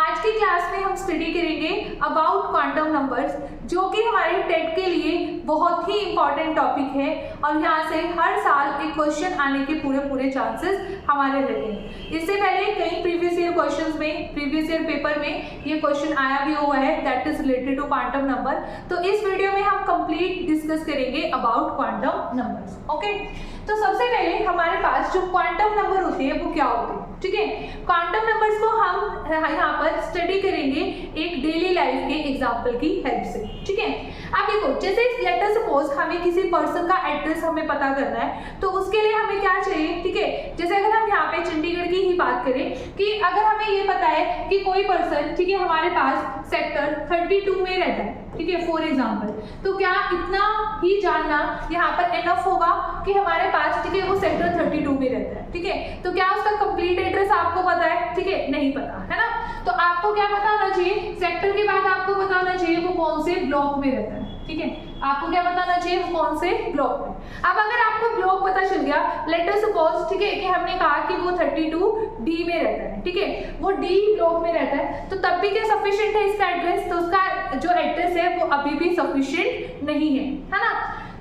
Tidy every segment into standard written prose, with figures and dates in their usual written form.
आज की क्लास में हम स्टडी करेंगे अबाउट क्वांटम नंबर्स, जो कि हमारे टेट के लिए बहुत ही इंपॉर्टेंट टॉपिक है और यहाँ से हर साल एक क्वेश्चन आने के पूरे चांसेस हमारे रहते हैं। इससे पहले कई प्रीवियस ईयर क्वेश्चंस में, प्रीवियस ईयर पेपर में ये क्वेश्चन आया भी हुआ है that is related to quantum number. तो इस वीडियो में हम कंप्लीट डिस्कस करेंगे अबाउट क्वांटम नंबर्स। ओके, तो सबसे पहले हमारे पास जो क्वांटम नंबर होते हैं वो क्या होते हैं, ठीक है। क्वांटम नंबर्स को हम यहाँ पर स्टडी करेंगे एक डेली लाइफ के एग्जांपल की हेल्प से, ठीक है। अब देखो, जैसे लेट अस सपोज हमें किसी पर्सन का एड्रेस हमें पता करना है, तो उसके लिए हमें क्या चाहिए, ठीक है। जैसे अगर हम यहाँ पे चंडीगढ़ की ही बात करें कि अगर हमें ये पता है कि कोई पर्सन, ठीक है, हमारे पास सेक्टर 32 में रहता है, ठीक है, फॉर एग्जाम्पल, तो क्या इतना ही जानना यहाँ पर इनफ होगा कि हमारे पास, ठीक है, वो सेक्टर 32 में रहता है, ठीक है। तो क्या उसका कंप्लीट एड्रेस आपको पता है, ठीक है, नहीं पता है ना। तो आपको क्या पता होना चाहिए, सेक्टर के बाद आपको पता होना चाहिए वो कौन से ब्लॉक में रहता है, ठीक है। आपको क्या पता होना चाहिए, वो कौन से ब्लॉक में। अब अगर आपको ब्लॉक पता चल गया, लेट अस सपोज, ठीक है, कि हमने कहा कि वो 32D में रहता है, ठीक है, वो D ब्लॉक में रहता है, तो तब भी क्या सफिशिएंट है इसका एड्रेस? तो उसका जो एड्रेस है वो अभी भी सफिशिएंट नहीं है ना।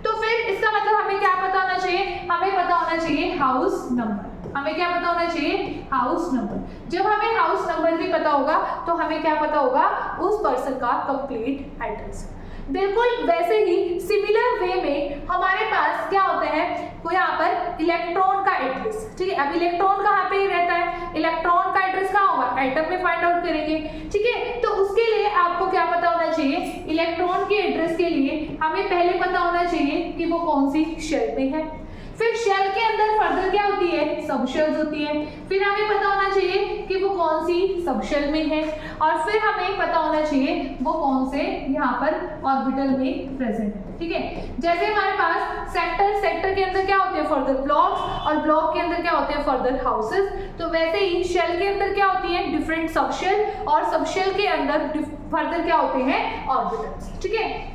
तो फिर इसका मतलब हमें क्या पता होना चाहिए, हमें पता होना चाहिए हाउस नंबर। हमें क्या पता होना चाहिए, हाउस नंबर। जब हमें हाउस नंबर भी पता होगा तो हमें क्या पता होगा, उस पर्सन का कंप्लीट एड्रेस। बिल्कुल वैसे ही सिमिलर वे में हमारे पास क्या होता है, वो यहाँ पर इलेक्ट्रॉन का एड्रेस, ठीक है। अब इलेक्ट्रॉन कहाँ पे रहता है, इलेक्ट्रॉन का एड्रेस कहाँ होगा, एटम में फाइंड आउट करेंगे, ठीक है। तो उसके लिए आपको क्या पता होना चाहिए, इलेक्ट्रॉन के एड्रेस के लिए हमें पहले पता होना चाहिए कि वो कौन सी शेल में है। फिर शेल के अंदर फर्दर क्या होती है, सब शेल्स होती है। फिर हमें पता होना चाहिए कि वो कौन सी सब शेल में है, और फिर हमें पता होना चाहिए वो कौन से यहाँ पर ऑर्बिटल में प्रेजेंट है, ठीक है। जैसे हमारे पास सेक्टर के अंदर क्या होते हैं, फर्दर ब्लॉक्स, और ब्लॉक के अंदर क्या होते हैं, फर्दर हाउसेस। तो वैसे ही शेल के अंदर क्या होती है, डिफरेंट सब शेल, और सब शेल के अंदर फर्दर क्या होते हैं, ऑर्बिटल्स, ठीक है।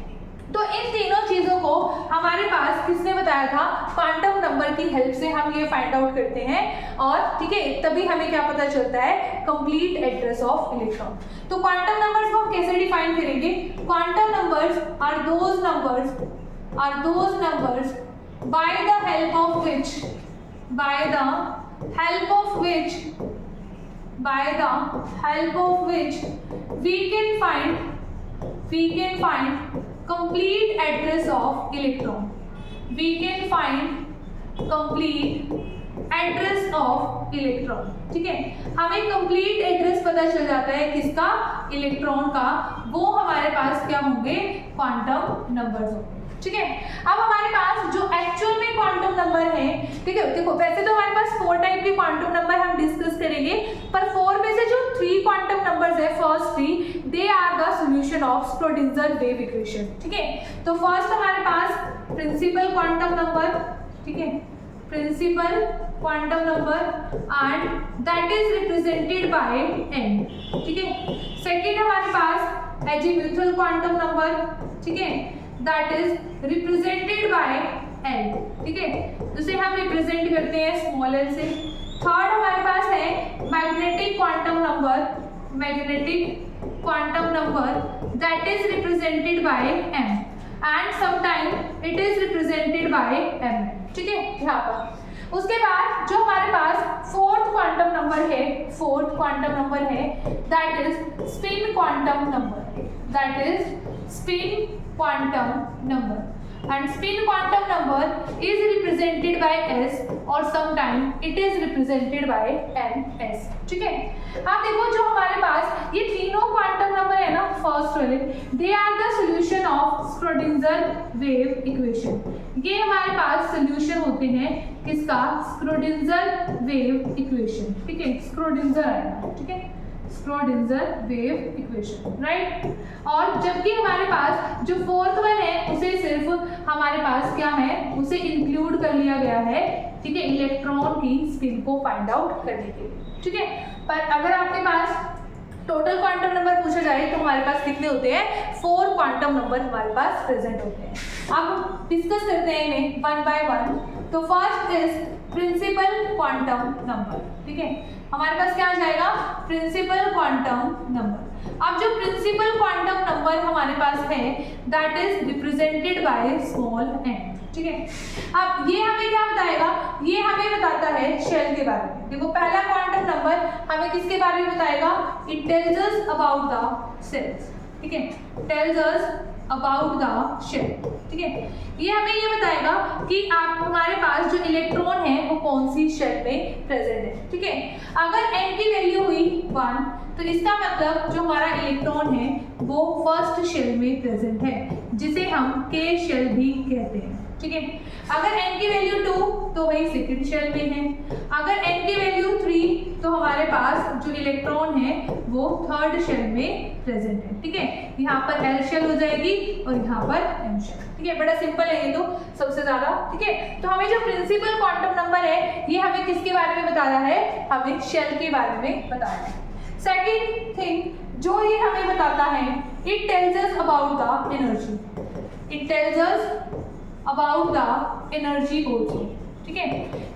तो इन तीनों चीजों को हमारे पास किसने बताया था, क्वांटम नंबर की हेल्प से हम ये फाइंड आउट करते हैं, और ठीक है, तभी हमें क्या पता चलता है, कंप्लीट एड्रेस ऑफ इलेक्ट्रॉन। तो क्वांटम नंबर्स को हम कैसे डिफाइन करेंगे, quantum numbers are those numbers by the help of which we can find complete address of electron. ठीक है, हमें कंप्लीट एड्रेस पता चल जाता है किसका, इलेक्ट्रॉन का। वो हमारे पास क्या होंगे, क्वांटम नंबर्स होंगे, ठीक है। अब हमारे पास जो एक्चुअल में क्वांटम नंबर है, ठीक है, देखो वैसे तो हमारे पास 4 टाइप के क्वांटम नंबर हम डिस्कस करेंगे, पर 4 में से जो 3 क्वांटम नंबर्स है, first 3 they are the solution of Schrodinger wave equation, ठीक है। तो फर्स्ट हमारे पास प्रिंसिपल क्वांटम नंबर, ठीक है, principal quantum number and that is represented by n, ठीक है। सेकंड हमारे पास एजीम्यूथल क्वांटम नंबर, ठीक है, that is represented bye l, ठीक है, जिसे हम रिप्रेजेंट करते हैं स्मॉल l से। थर्ड हमारे पास है magnetic quantum number that is represented bye m and sometime it is represented bye m, ठीक है, यहाँ पर। उसके बाद जो हमारे पास फोर्थ क्वांटम नंबर है that is spin quantum number and spin quantum number is represented by s और sometime it is represented by ns, ठीक है। आप देखो जो हमारे पास ये तीनों क्वांटम नंबर है ना, फर्स्ट वाले, they are the solution of Schrödinger wave equation। ये हमारे पास सोल्यूशन होते हैं किसका, Schrödinger wave equation, ठीक है, Schrödinger आएगा, ठीक है, Schrödinger wave equation, राइट। और जबकि हमारे पास जो फोर्थ वन है उसे सिर्फ हमारे पास क्या है, उसे इंक्लूड कर लिया गया है, ठीक है, इलेक्ट्रॉन की स्पिन को फाइंड आउट करने के लिए, ठीक है। पर अगर आपके पास टोटल क्वांटम नंबर पूछा जाए तो हमारे पास कितने होते हैं, 4 क्वांटम नंबर हमारे पास प्रेजेंट होते हैं। अब डिस्कस करते हैं इन्हें वन बाय वन। तो first is principal quantum number. ठीक है, हमारे पास क्या आ जाएगा, प्रिंसिपल क्वांटम नंबर। अब जो प्रिंसिपल क्वांटम नंबर हमारे पास है that is represented by small n। ठीक है, अब ये हमें क्या बताएगा, ये हमें बताता है शेल के बारे में। देखो पहला क्वांटम नंबर हमें किसके बारे में बताएगा, it tells us about the shells. ठीक है, tells us about the shell. ठीक है, ये हमें ये बताएगा कि आप हमारे पास जो इलेक्ट्रॉन है वो कौन सी शेल में प्रेजेंट है। ठीक है, अगर n की वैल्यू हुई 1 तो इसका मतलब जो हमारा इलेक्ट्रॉन है वो फर्स्ट शेल में प्रेजेंट है, जिसे हम k शेल भी कहते हैं। ठीक है, अगर n की वैल्यू 2 तो वही सेकंड शेल में है, अगर n की वैल्यू 3 तो हमारे पास जो इलेक्ट्रॉन है वो थर्ड शेल में प्रेजेंट है। ठीक है, यहाँ पर l शेल हो जाएगी और यहाँ पर m शेल। ठीक है, बड़ा सिंपल है ये तो सबसे ज्यादा। ठीक है, तो हमें जो प्रिंसिपल क्वांटम नंबर है ये हमें किसके बारे में बता रहा है, हमें शेल के बारे में बता रहा है। सेकेंड थिंग जो ये हमें बताता है, it tells us about the energy. It tells us about the energy also. ठीक है,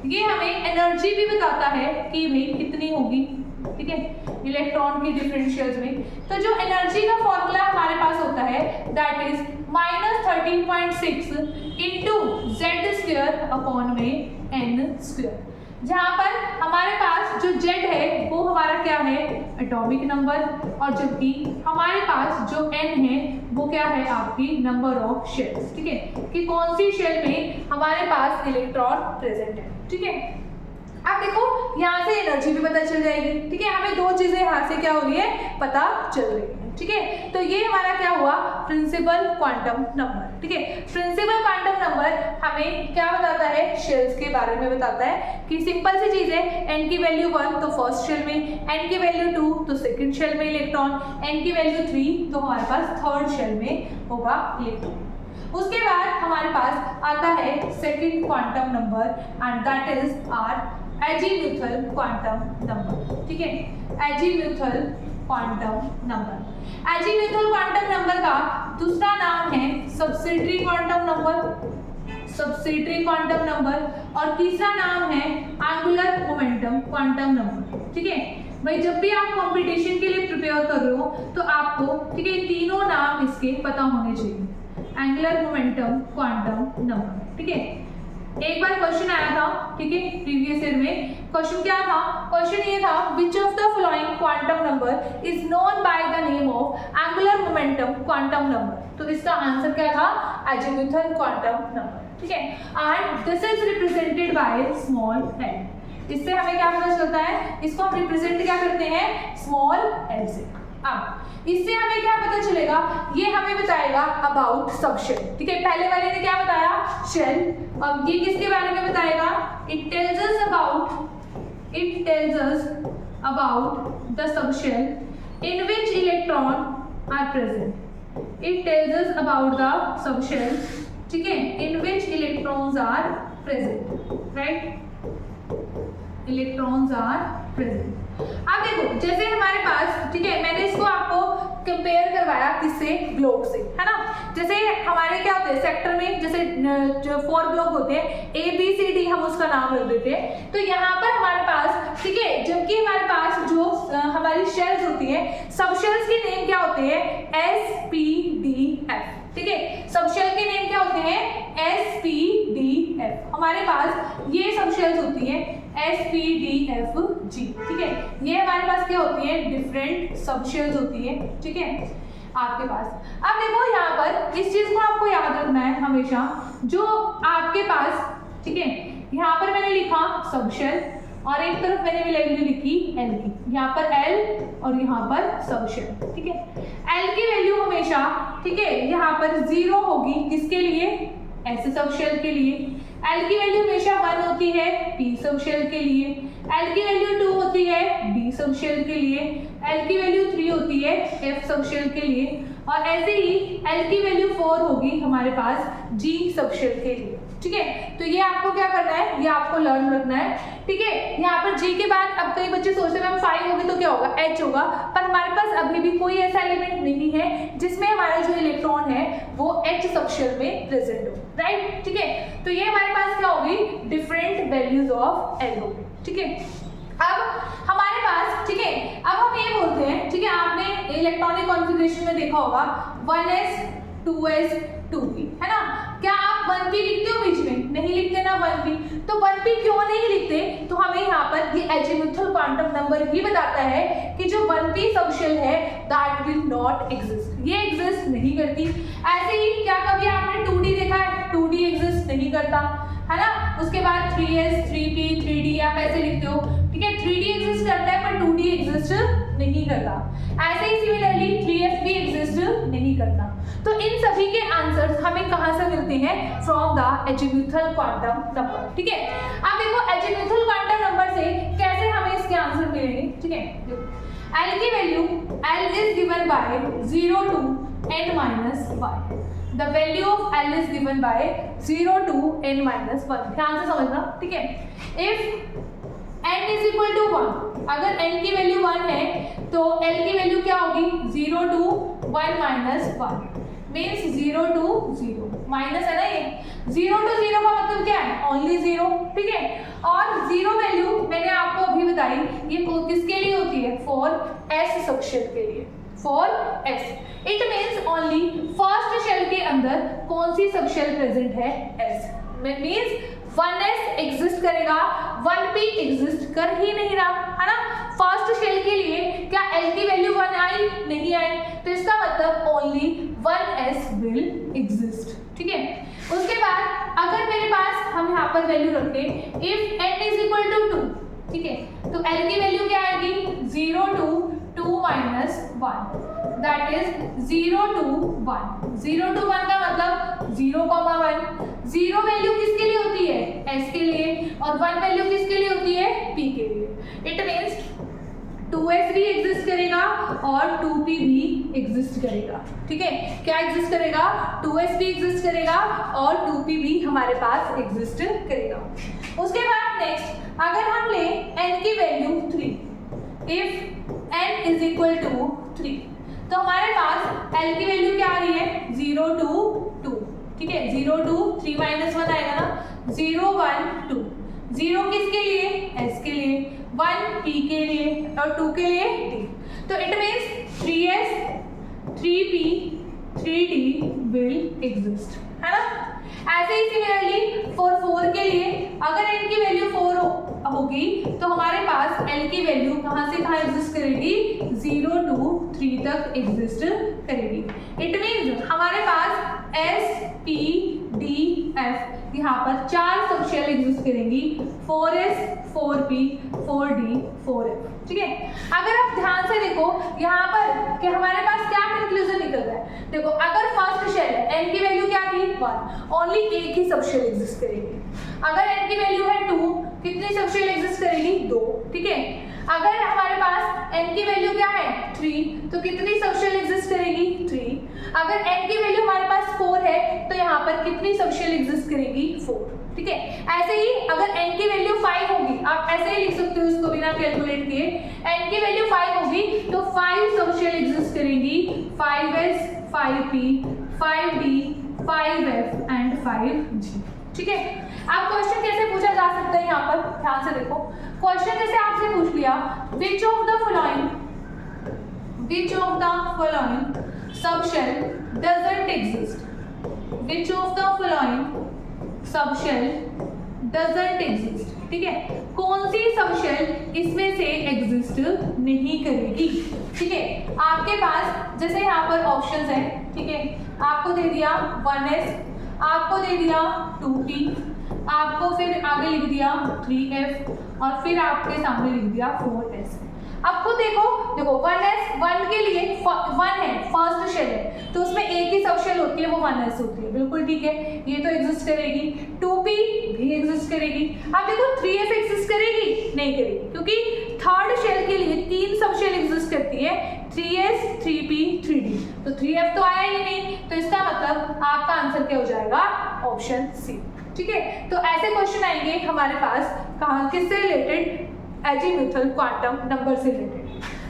ये हमें एनर्जी भी बताता है कि भाई कितनी होगी। ठीक है, इलेक्ट्रॉन की डिफरेंशियल्स में तो जो एनर्जी का फॉर्मूला हमारे पास होता है that is -13.6 into z² upon में n², जहाँ पर हमारे पास जो z है वो हमारा क्या है, एटॉमिक नंबर, और जबकि हमारे पास जो n है वो क्या है, आपकी नंबर ऑफ शेल्स। ठीक है, कि कौन सी शेल में हमारे पास इलेक्ट्रॉन प्रेजेंट है। ठीक है, अब देखो यहाँ से एनर्जी भी पता चल जाएगी। ठीक है, हमें दो चीजें यहाँ से क्या हो रही है, पता चल रही है। ठीक है, तो ये हमारा क्या हुआ, प्रिंसिपल क्वांटम नंबर। ठीक है, प्रिंसिपल क्वांटम नंबर हमें क्या बताता है, शेल्स के बारे में बताता है कि सिंपल सी चीज है, n की वैल्यू 1 तो फर्स्ट शेल में, n की वैल्यू 2 तो सेकंड शेल में इलेक्ट्रॉन, n की वैल्यू 3 तो हमारे पास थर्ड शेल में होगा इलेक्ट्रॉन। उसके बाद हमारे पास आता है second quantum number and that is our azimuthal quantum number. ठीक है, azimuthal quantum number. Azimuthal quantum number का दूसरा नाम है subsidiary quantum number, subsidiary quantum number, और तीसरा नाम है एंगुलर मोमेंटम क्वांटम नंबर। ठीक है भाई, जब भी आप कंपटीशन के लिए प्रिपेयर कर रहे हो तो आपको ठीक है तीनों नाम इसके पता होने चाहिए, एंगुलर मोमेंटम क्वांटम नंबर। ठीक है, एक बार क्वेश्चन आया था, ठीक है, प्रीवियस ईयर में क्वेश्चन क्या था, क्वेश्चन ये था which of the following quantum number is known by the name of angular momentum quantum number. तो इसका आंसर क्या था, एजीम्यूथल क्वांटम नंबर। ठीक है, and this is represented by small n। इससे हमें क्या पता चलता है, इसको हम रिप्रेजेंट क्या करते हैं, स्मॉल n से। अब इससे हमें क्या पता चलेगा, ये हमें बताएगा अबाउट सब शेल। ठीक है, पहले वाले ने क्या बताया, शेल, अब ये किसके बारे में बताएगा, it tells us about the subshell in which electron are present. It tells us about the subshell, ठीक है, in which electrons are present, right, electrons are present. अब देखो जैसे हमारे पास, ठीक है, मैंने इसको आपको कंपेयर करवाया किससे, ग्लोब से, है ना। जैसे हमारे क्या होते हैं सेक्टर में, जैसे जो 4 ब्लॉक होते हैं ABCD, हम उसका नाम रख देते हैं। तो यहाँ पर हमारे पास, ठीक है, जबकि हमारे पास जो हमारी शेल्स होती है, सब शेल्स के नेम क्या होते हैं, SPDF। ठीक है, सब शेल के नेम क्या होते हैं, SPDF। हमारे पास ये सब शेल्स होती है SPDFG। ठीक है, ये हमारे पास क्या होती है, डिफरेंट सब शेल्स होती है। ठीक है, आपके पास अब देखो यहाँ पर इस चीज को आपको याद रखना है हमेशा, जो आपके पास, ठीक है, यहाँ पर मैंने लिखा सब शेल और एक तरफ मैंने वैल्यू लिखी L की, यहाँ पर L और यहाँ पर सब शेल। ठीक है, L की वैल्यू हमेशा, ठीक है, यहाँ पर 0 होगी, किसके लिए, ऐसे सब शेल के लिए। L की वैल्यू हमेशा 1 होती है P सब शेल के लिए, L की वैल्यू 2 होती है D सब शेल के लिए, L की वैल्यू 3 होती है F सब शेल के लिए, और ऐसे ही L की वैल्यू 4 होगी हमारे पास G सब शेल के लिए। ठीक है, तो ये आपको क्या करना है, ये आपको लर्न रखना है। ठीक है, यहाँ पर जी के बाद अब कई बच्चे सोचते हैं मैम 5 होगी तो क्या होगा, H होगा, पर हमारे पास अभी भी कोई ऐसा एलिमेंट नहीं है जिसमें हमारा जो इलेक्ट्रॉन है वो H सबशेल में प्रेजेंट हो, राइट। ठीक है, तो ये हमारे पास क्या होगी, डिफरेंट वैल्यूज ऑफ L होगी। ठीक है, अब हमारे पास, ठीक है, अब हम ये बोलते हैं, ठीक है, आपने इलेक्ट्रॉनिक कॉन्फ़िगरेशन में देखा होगा 1s 2s 2p, है ना। क्या आप 1p लिखते हो बीच में, नहीं लिखते ना 1p, तो 1p क्यों नहीं लिखते, तो हमें यहाँ पर ये एजीमुथल क्वांटम नंबर ही बताता है कि जो 1p सबशेल है दैट विल नॉट एग्जिस्ट, ये एग्जिस्ट नहीं करती। ऐसे ही क्या कभी आपने 2d देखा है, 2d एग्जिस्ट नहीं करता, है ना। उसके बाद 3s 3p 3d आप ऐसे लिखते हो, ठीक है, 3d एग्जिस्ट करता है पर 2d एग्जिस्ट नहीं करता। ऐसे ही सिमिलरली 3f भी एग्जिस्ट नहीं करता। तो इन सभी के आंसर्स हमें कहां से मिलते हैं, from the azimuthal quantum number. ठीक है, अब देखो एजीमुथल क्वांटम नंबर से कैसे हमें इसके आंसर मिलेंगे। ठीक है, L की value L is given by 0 to n-1। The value of L is given by 0 to n-1। ध्यान से समझना, ठीक है। If n is equal to 1, अगर n की वैल्यू 1 है तो L की वैल्यू क्या होगी, 0 to 1-1 मीन्स 0 to 0, माइनस है ना, ये 0 to 0 का मतलब क्या है, ओनली 0। ठीक है, और 0 वैल्यू मैंने आपको अभी बताई ये किसके लिए होती है, फॉर S सबशेल के लिए, for S। It means only first shell के अंदर कौन सी सबशेल प्रेजेंट है, S। मीन्स 1s एग्जिस्ट करेगा, 1p एग्जिस्ट कर ही नहीं रहा, है ना। फर्स्ट शेल के लिए क्या L की वैल्यू 1 आई, नहीं आई, तो इसका मतलब ओनली 1s विल एग्जिस्ट। ठीक है, उसके बाद अगर मेरे पास हम यहाँ पर वैल्यू रखते if n is equal to 2, ठीक है, तो L की वैल्यू क्या आएगी, 0 to 2-1, that is 0 to 1। 0 to 1 का मतलब 0,1। 0 वैल्यू किसके लिए होती है, S के लिए, और 1 वैल्यू किसके लिए होती है, P के लिए। इट मीन्स 2s भी एग्जिस्ट करेगा और 2p भी एग्जिस्ट करेगा। ठीक है, क्या एग्जिस्ट करेगा, 2s भी एग्जिस्ट करेगा और 2p भी हमारे पास एग्जिस्ट करेगा। उसके बाद नेक्स्ट अगर हम ले n की value 3, if n is equal to 3, तो हमारे पास L की वैल्यू क्या आ रही है, 0 to 2। ठीक है, 0 to 3-1 आएगा ना, 0 1 2। 0 किसके लिए, S के लिए, 1 P के लिए और 2 के लिए D। तो it means 3s 3p 3d will exist, है ना। ऐसे ही सिमिलरली फॉर 4 के लिए अगर n की वैल्यू 4 होगी तो हमारे पास L की वैल्यू कहां से कहां एग्जिस्ट करेगी, 0 to 3 तक एग्जिस्ट करेगी। इट मीन्स हमारे पास S P D F यहाँ पर 4 सबशेल एग्जिस्ट करेंगी, 4s 4p 4d 4f। ठीक है, अगर आप ध्यान से देखो यहाँ पर कि हमारे पास क्या कंक्लूजन निकल रहा है। देखो अगर फर्स्ट शेल है n की वैल्यू क्या थी, 1, ओनली एक ही सबशेल एग्जिस्ट करेगी। अगर n की वैल्यू है 2, कितनी सबशेल एग्जिस्ट करेगी, 2। ठीक है, अगर हमारे पास n की वैल्यू क्या है, 3, तो कितनी सबशेल एग्जिस्ट करेगी, 3। अगर n की वैल्यू हमारे पास 4 है तो यहाँ पर कितनी सबशेल एग्जिस्ट करेगी, 4। ठीक है, ऐसे ही अगर n की वैल्यू 5 होगी, आप ऐसे ही लिख सकते हो इसको बिना कैलकुलेट किए, n की वैल्यू 5 होगी तो 5 सबशेल एग्जिस्ट करेंगी, 5s 5p 5d 5f and 5g। ठीक है, अब क्वेश्चन कैसे पूछा जा सकता है, यहाँ पर ध्यान से देखो। क्वेश्चन जैसे आपसे पूछ लिया which of the following subshell doesn't exist, which of the following subshell doesn't exist. ठीक है, कौन सी सबशेल इसमें से एग्जिस्ट नहीं करेगी। ठीक है, आपके पास जैसे यहाँ पर ऑप्शंस है, ठीक है, आपको दे दिया 1s, आपको दे दिया 2p, आपको फिर आगे लिख दिया 3f और फिर आपके सामने लिख दिया 4s। अब खुद देखो 1s 1 के लिए 1 है, फर्स्ट शेल है, तो उसमें एक ही सबशेल होती है, वो 1s होती है, बिल्कुल ठीक है, ये तो एग्जिस्ट करेगी। 2p भी एग्जिस्ट करेगी। अब देखो 3f एग्जिस्ट करेगी, नहीं करेगी, क्योंकि थर्ड शेल के लिए 3 सबशेल एग्जिस्ट करती है, 3s 3p 3d, तो 3f तो आया ही नहीं, तो इसका मतलब आपका आंसर क्या हो जाएगा, ऑप्शन सी। ठीक है, तो ऐसे क्वेश्चन आएंगे हमारे पास कहाँ, किससे रिलेटेड, एजीम्यूथल क्वांटम नंबर से रिलेटेड।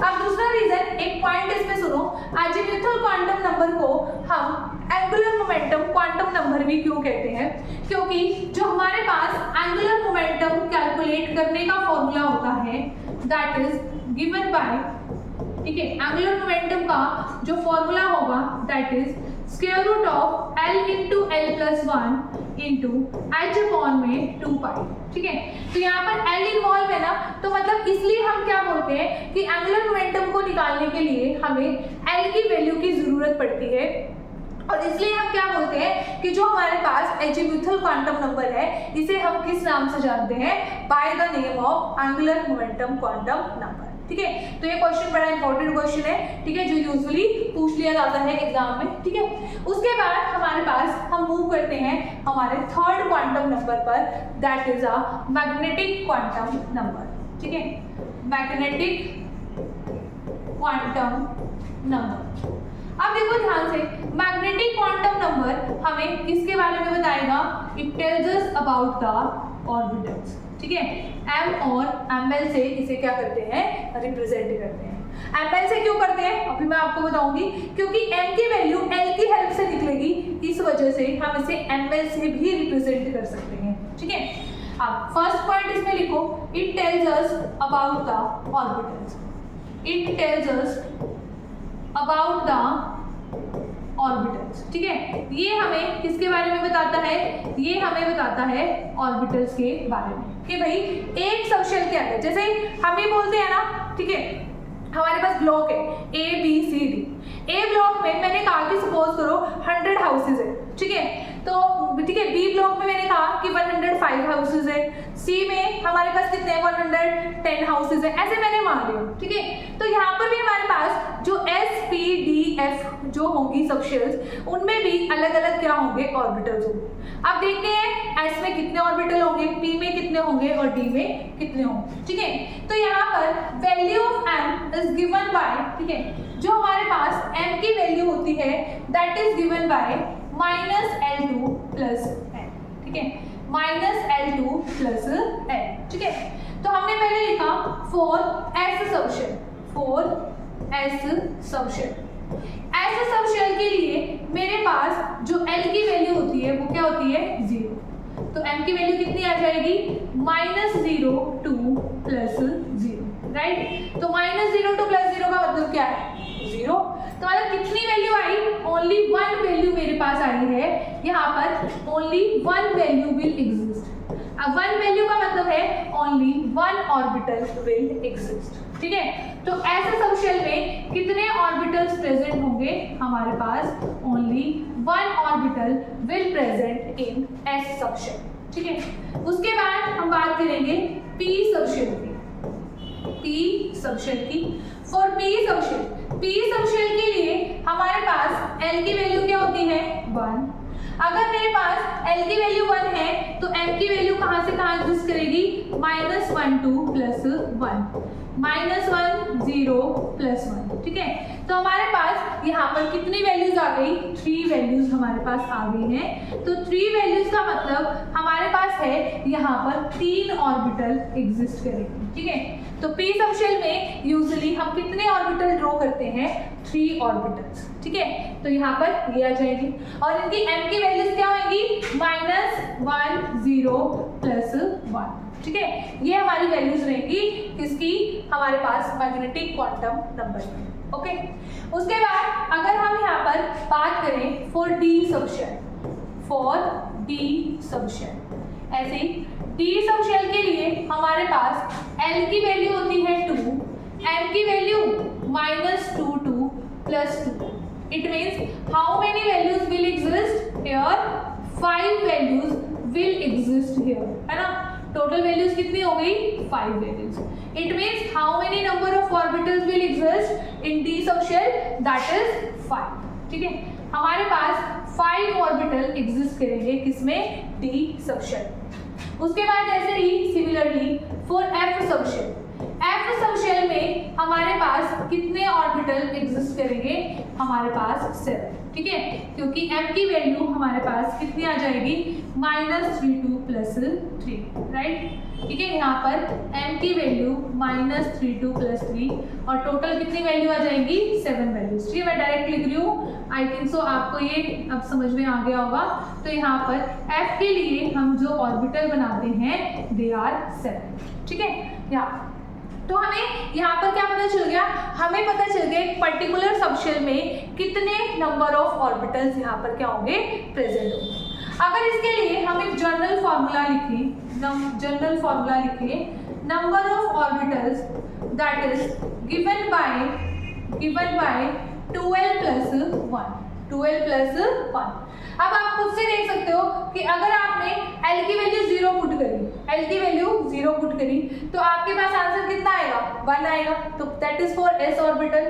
अब दूसरा रीजन, एक पॉइंट इसमें सुनो, एजीम्यूथल क्वांटम नंबर को हम एंगुलर मोमेंटम क्वांटम नंबर भी क्यों कहते हैं, क्योंकि जो हमारे पास एंगुलर मोमेंटम कैलकुलेट करने का फॉर्मूला होता है दैट इज गिवन बाय, ठीक है, एंगुलर मोमेंटम का जो फॉर्मूला होगा that is square root of L into L plus 1 into H upon में 2 पाई, ठीक है। तो यहाँ पर L इन्वॉल्व है ना, तो मतलब इसलिए हम क्या बोलते हैं कि एंगुलर मोमेंटम को निकालने के लिए हमें L की वैल्यू की जरूरत पड़ती है, और इसलिए हम क्या बोलते हैं कि जो हमारे पास एजीम्यूथल क्वांटम नंबर है इसे हम किस नाम से जानते हैं, by the name of angular momentum quantum number, ठीक है। तो ये क्वेश्चन बड़ा इंपॉर्टेंट क्वेश्चन है, ठीक है, जो यूजुअली पूछ लिया जाता है एग्जाम में, ठीक है। उसके बाद हमारे पास हम मूव करते हैं हमारे थर्ड क्वांटम नंबर पर, that is a magnetic quantum number, ठीक है, मैग्नेटिक क्वांटम नंबर। अब देखो ध्यान से, मैग्नेटिक क्वांटम नंबर हमें किसके बारे में बताएगा, it tells us about the orbitals, ठीक है। m और ml से इसे क्या करते हैं, रिप्रेजेंट करते हैं। ml से क्यों करते हैं अभी मैं आपको बताऊंगी, क्योंकि m की वैल्यू l की हेल्प से निकलेगी, इस वजह से हम इसे ml से भी रिप्रेजेंट कर सकते हैं, ठीक है। अब फर्स्ट पॉइंट इसमें लिखो, it tells us about the orbitals, it tells us about the orbitals, ठीक है। ये हमें किसके बारे में बताता है, ये हमें बताता है ऑर्बिटल्स के बारे में, कि भाई एक सबशेल के अंदर, जैसे हम ये बोलते हैं ना, ठीक है, हमारे पास ब्लॉक है A B C D, A block में मैंने कहा कि सपोज करो 100 हाउसेज है, ठीक है, तो ठीक है, B ब्लॉक में मैंने कहा कि 105 हाउसेज है, C में हमारे पास कितने 110 हाउसेज है, ऐसे मैंने मान लिया, ठीक है। तो यहाँ पर भी हमारे पास जो S P D F जो होंगी सबशेल्स, उनमें भी अलग अलग क्या होंगे, ऑर्बिटल्स होंगे। अब देखते हैं S में कितने ऑर्बिटल होंगे, P में कितने होंगे और D में कितने होंगे, ठीक है। तो यहाँ पर value of M is given by, ठीक है, जो हमारे पास M की वैल्यू होती है that is given by -L2 plus N, ठीक है, -L2 प्लस N, ठीक है। तो हमने पहले लिखा for S subshell, for S subshell, ऐसे सबशेल के लिए मेरे पास जो L की वैल्यू होती है वो क्या होती है, 0, तो M की वैल्यू कितनी आ जाएगी, -0 प्लस 0, राइट। तो -0 to +0 का मतलब क्या है, 0, तो मतलब कितनी वैल्यू आई, ओनली 1 वैल्यू मेरे पास आई है, यहाँ पर ओनली 1 वैल्यू विल एग्जिस्ट। अब 1 वैल्यू का मतलब है ओनली 1 ऑर्बिटल विल एग्जिस्ट, ठीक है। तो ऐसे सबशेल में कितने ऑर्बिटल्स प्रेजेंट होंगे, हमारे पास only 1 orbital will present in S subshell, ठीक है। उसके बाद हम बात करेंगे P सबशेल की, P सबशेल की। फॉर P सबशेल के लिए हमारे पास L की वैल्यू क्या होती है, 1। अगर मेरे पास L की वैल्यू 1 है तो M की वैल्यू कहां से कहां एग्जिस्ट करेगी, -1 2 प्लस 1, -1 0 प्लस 1, ठीक है। तो हमारे पास यहाँ पर कितनी वैल्यूज आ गई, 3 वैल्यूज हमारे पास आ गई हैं। तो 3 वैल्यूज का मतलब हमारे पास है यहाँ पर 3 ऑर्बिटल एग्जिस्ट करेंगे, ठीक है। तो P सबशेल में यूजुअली हम कितने ऑर्बिटल ड्रॉ करते हैं, 3 ऑर्बिटल्स, ठीक है। तो यहाँ पर ये आ जाएगी और इनकी M की वैल्यूज क्या होंगी, -1 0 प्लस 1, ठीक है। ये हमारी वैल्यूज रहेंगी किसकी, हमारे पास मैग्नेटिक क्वांटम नंबर की, ओके। उसके बाद अगर हम यहाँ पर बात करें for D subshell, for D subshell, ऐसे ही D सबशेल के लिए हमारे पास L की वैल्यू होती है 2, M की value -2 2 plus 2, it means how many values will exist here, 5 values will exist here, है ना। टोटल वैल्यूज कितनी हो गई, 5 values. It means how many number of orbitals will exist in D subshell, that is 5, ठीक है। हमारे पास 5 orbital exist करेंगे किसमें, D सबशेल। उसके बाद ऐसे ही similarly for F subshell, F subshell में हमारे पास कितने ऑर्बिटल एग्जिस्ट करेंगे हमारे पास 7, ठीक है, क्योंकि m की वैल्यू हमारे पास कितनी आ जाएगी -32 + 3, राइट, ठीक है। यहाँ पर m की वैल्यू -32 + 3 और टोटल कितनी वैल्यू आ जाएगी 7 वैल्यूज, ठीक है। मैं डायरेक्ट लिख रही हूँ, आई थिंक सो आपको ये अब समझ में आ गया होगा। तो यहाँ पर f के लिए हम जो ऑर्बिटल बनाते हैं दे आर 7, ठीक है। यहाँ तो हमें यहाँ पर क्या पता चल गया, हमें पता चल गया एक पर्टिकुलर सबशेल में कितने नंबर ऑफ ऑर्बिटल्स यहाँ पर क्या होंगे प्रेजेंट होंगे। अगर इसके लिए हम एक जनरल फार्मूला लिखें, number of orbitals that is given by 12 + 1। अब आप खुद से देख सकते हो कि अगर आपने L की वैल्यू 0 पुट करी तो आपके पास आंसर कितना आएगा 1 आएगा, तो that is for S orbital.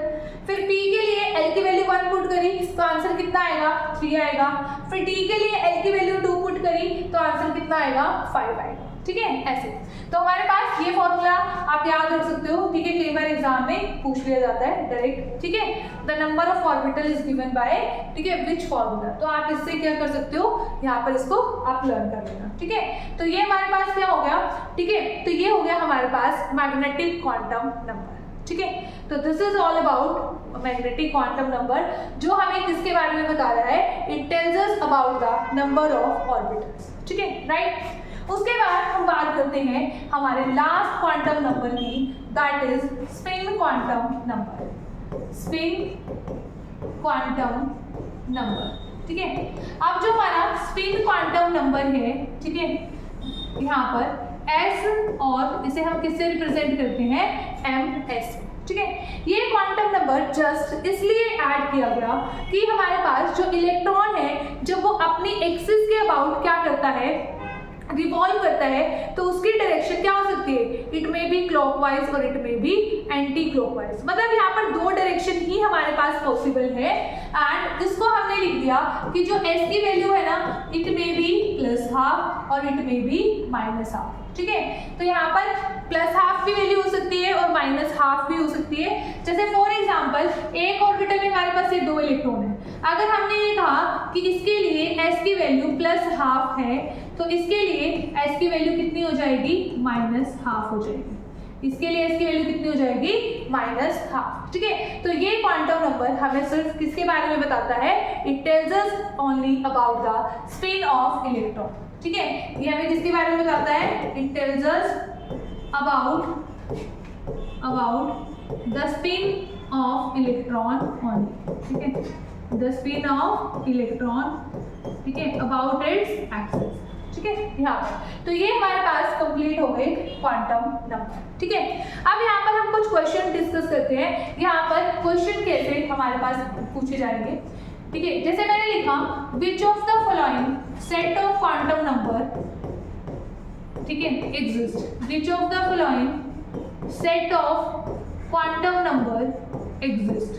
फिर P के लिए L की वैल्यू 1 पुट करी तो आंसर कितना आएगा 3 आएगा। फिर D के लिए L की वैल्यू 2 पुट करी तो आंसर कितना आएगा 5 आएगा, ठीक है। ऐसे तो हमारे पास ये फॉर्मूला आप याद रख सकते हो, ठीक है, कई बार एग्जाम में पूछ लिया जाता है डायरेक्ट, ठीक है। The number of orbital is given by, ठीक है, विच फॉर्मूला। तो आप इससे क्या कर सकते हो, यहाँ पर इसको आप लर्न कर लेना, ठीक है। तो ये हमारे पास क्या हो गया, ठीक है, तो ये हो गया हमारे पास मैग्नेटिक क्वांटम नंबर, ठीक है। तो this is all about magnetic quantum number, जो हमें किसके बारे में बता रहा है, it tells us about the number of orbitals, ठीक है, राइट। उसके बाद हम बात करते हैं हमारे लास्ट क्वांटम नंबर की, that is spin quantum number, ठीक है। अब जो हमारा स्पिन क्वांटम नंबर है, ठीक है, यहाँ पर S और इसे हम किससे रिप्रेजेंट करते हैं ms, ठीक है। ये क्वांटम नंबर जस्ट इसलिए ऐड किया गया कि हमारे पास जो इलेक्ट्रॉन है जब वो अपनी एक्सिस के अबाउट क्या करता है, रिवॉल्व करता है, तो उसकी डायरेक्शन क्या हो सकती है, इट मे बी क्लॉकवाइज और it may be anti clockwise. मतलब यहाँ पर 2 डायरेक्शन ही हमारे पास पॉसिबल है। एंड इसको हमने लिख दिया कि जो s की वैल्यू है ना, इट मे बी +½ और इट मे बी -½ ठीक है। तो यहाँ पर +½ की वैल्यू हो सकती है और -½ भी हो सकती है। जैसे फॉर एग्जांपल एक ऑर्बिटल में हमारे पास ये 2 इलेक्ट्रॉन है, अगर हमने ये कहा कि इसके लिए s की वैल्यू +½ है, तो इसके लिए s की वैल्यू कितनी हो जाएगी, -½ हो जाएगी। इसके लिए s की वैल्यू कितनी हो जाएगी, -½ ठीक है। तो ये क्वांटम नंबर हमें सिर्फ किसके बारे में बताता है, it tells us only about the spin off electron, ठीक है। ये हमें किसके बारे में बताता है, it tells us about the spin off electron only, ठीक है, द स्पिन ऑफ इलेक्ट्रॉन, ठीक है, अबाउट इट्स एक्सिस, ठीक है। यहाँ तो ये हमारे पास कंप्लीट हो गए क्वांटम नंबर, ठीक है। अब यहाँ पर हम कुछ क्वेश्चन डिस्कस करते हैं। यहाँ पर क्वेश्चन कैसे हमारे पास पूछे जाएंगे, ठीक है। जैसे मैंने लिखा which of the following set of quantum number, ठीक है, exist, which of the following set of quantum number exist,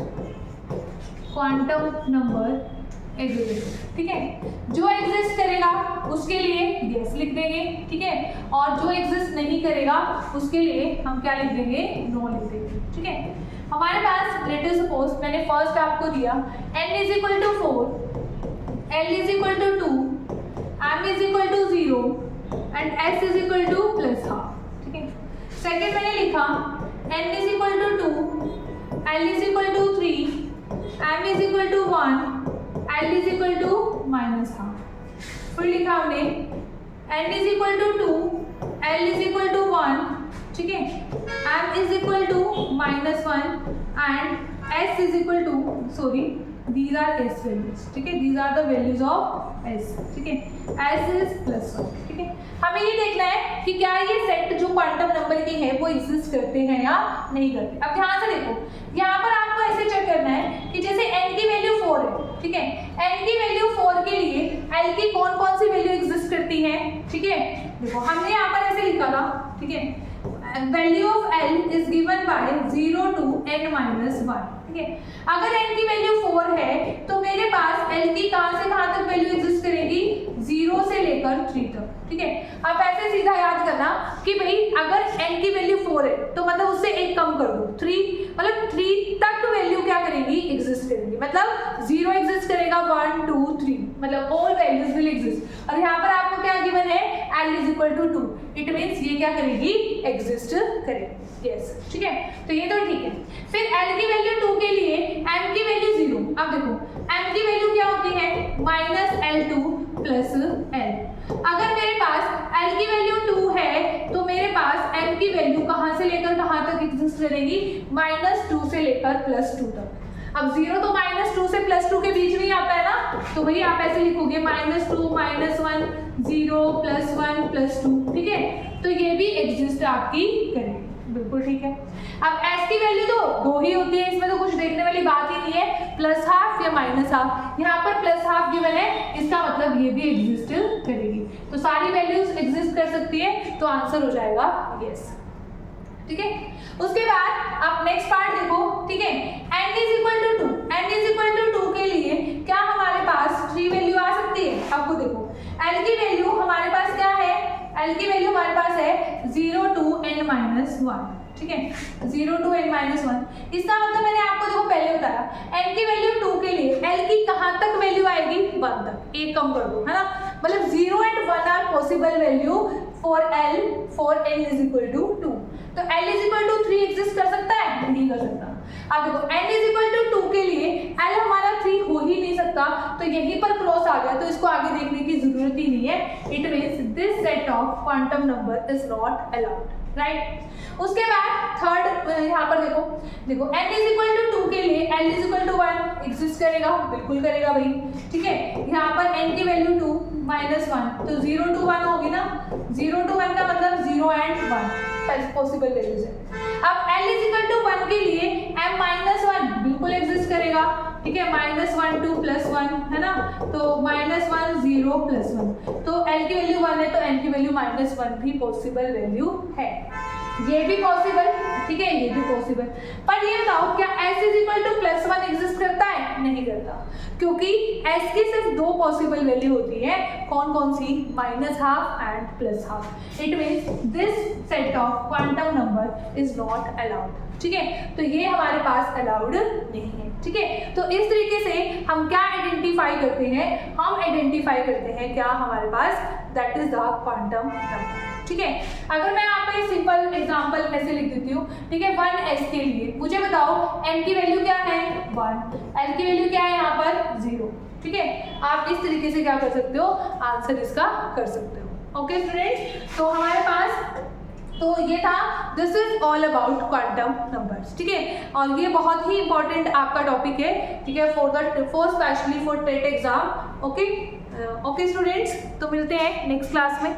quantum number exist, ठीक है। जो एग्जिस्ट करेगा उसके लिए यस लिख देंगे, ठीक है, और जो एग्जिस्ट नहीं करेगा उसके लिए हम क्या लिख देंगे, नो लिख देंगे, ठीक है। हमारे पास लेट अस सपोज मैंने फर्स्ट आपको दिया n = 4, l = 2, m = 0 and s = +½ ठीक है। सेकेंड मैंने लिखा n = 2, l = 3, m = 1, l = -½ फिर लिखा हमने n = 2, l = 1, ठीक है, m = -1 and s these are s values, ठीक है, these are the values of s, ठीक है, s is +1, ठीक है। हमें ये देखना है कि क्या ये सेट जो क्वांटम नंबर के हैं वो एग्जिस्ट करते हैं या नहीं करते। अब ध्यान से देखो, यहाँ पर आपको ऐसे चेक करना है कि जैसे n की वैल्यू 4 है, ठीक है, n की वैल्यू 4 के लिए l की कौन कौन सी वैल्यू एग्जिस्ट करती है, ठीक है। देखो हमने यहाँ पर ऐसे लिखा था, ठीक है, value of l is given by 0 to n-1, ठीक है। अगर n की वैल्यू 4 है तो मेरे पास l की कहां से कहां तक वैल्यू एग्जिस्ट करेगी, 0 से लेकर 3 तक, ठीक है। अब ऐसे सीधा याद करना कि भाई अगर n की वैल्यू 4 है तो मतलब उससे एक कम कर दो 3, मतलब 3 तक वैल्यू क्या करेगी, एग्जिस्ट 0 एग्जिस्ट करेगा, 1 2 3 मतलब ऑल वैल्यूज विल एग्जिस्ट। और यहाँ पर आपको क्या गिवन है, l is equal to 2, it means ये क्या करेगी, एग्जिस्ट करेगी। यस, ठीक है, तो ये तो ठीक है। फिर l की वैल्यू 2 के लिए m की वैल्यू 0। अब देखो m की वैल्यू क्या होती है, -L2 प्लस l। अगर मेरे पास l की वैल्यू 2 है तो मेरे पास m की वैल्यू कहाँ से लेकर कहाँ तक एग्जिस्ट करेगी, -2 से लेकर +2 तक। अब 0 तो -2 से +2 के बीच में ही आता है ना, तो वही आप ऐसे लिखोगे -2 -1 0 +1 +2, ठीक है, तो ये भी एग्जिस्ट आपकी करेगी, बिल्कुल ठीक है। अब s की वैल्यू तो 2 ही होती है, इसमें तो कुछ देखने वाली बात ही नहीं है, +½ या -½ यहाँ पर +½ गिवन है, इसका मतलब ये भी एग्जिस्ट करेगी। तो सारी वैल्यूज एग्जिस्ट कर सकती है, तो आंसर हो जाएगा यस, ठीक है। उसके बाद आप नेक्स्ट पार्ट देखो, ठीक है, n is equal to 2, n is equal to 2 के लिए क्या हमारे पास 3 वैल्यू आ सकती है। आपको देखो l की वैल्यू हमारे पास क्या है, l की वैल्यू हमारे पास है 0 to n-1, ठीक है, 0 to n-1। इसका मतलब मैंने आपको देखो पहले बताया, n की वैल्यू 2 के लिए l की कहाँ तक वैल्यू आएगी, 1 तक, एक कम कर दो, है ना, मतलब 0 and 1 are possible value for l for n is equal to 2। तो l is equal to 3 exist कर सकता है, नहीं कर सकता। अब देखो n इज इक्वल टू 2 के लिए l हमारा 3 हो ही नहीं सकता, तो यहीं पर क्रॉस आ गया, तो इसको आगे देखने की जरूरत ही नहीं है। It means this set of quantum number is not allowed, right. उसके बाद थर्ड यहाँ पर देखो n इज इक्वल टू 2 के लिए l is equal to 1 exist करेगा, बिल्कुल करेगा भाई, ठीक है। यहाँ पर n की वैल्यू 2 -1, तो 0 to 1 होगी ना, 0 to 1 का मतलब 0 and 1 पॉसिबल वैल्यूज है। अब l इज इक्वल टू 1 के लिए m-1 बिल्कुल एग्जिस्ट करेगा, ठीक है, -1 2 +1 है ना, तो -1 0 +1, तो l की वैल्यू 1 है तो n की वैल्यू -1 भी पॉसिबल वैल्यू है, ये भी पॉसिबल, ठीक है, ये भी पॉसिबल। पर ये बताओ क्या s is equal to +1 exist करता है, नहीं करता, क्योंकि s की सिर्फ 2 पॉसिबल वैल्यू होती है, कौन कौन सी, -½ and +½। It means this set of quantum number is not allowed, ठीक है, तो ये हमारे पास अलाउड नहीं है, ठीक है। तो इस तरीके से हम क्या आइडेंटिफाई करते हैं, हम आइडेंटिफाई करते हैं क्या हमारे पास, that is the quantum number, ठीक है। अगर मैं आप पे सिंपल एग्जांपल ऐसे लिख देती हूँ, ठीक है, 1s के लिए मुझे बताओ n की वैल्यू क्या है 1, l की वैल्यू क्या है यहाँ पर 0, ठीक है। आप इस तरीके से क्या कर सकते हो, आंसर इसका कर सकते हो। ओके स्टूडेंट्स, तो हमारे पास तो ये था, this is all about quantum numbers, ठीक है, और ये बहुत ही इंपॉर्टेंट आपका टॉपिक है, ठीक है, for specially for TET exam. Okay students, तो मिलते हैं नेक्स्ट क्लास में।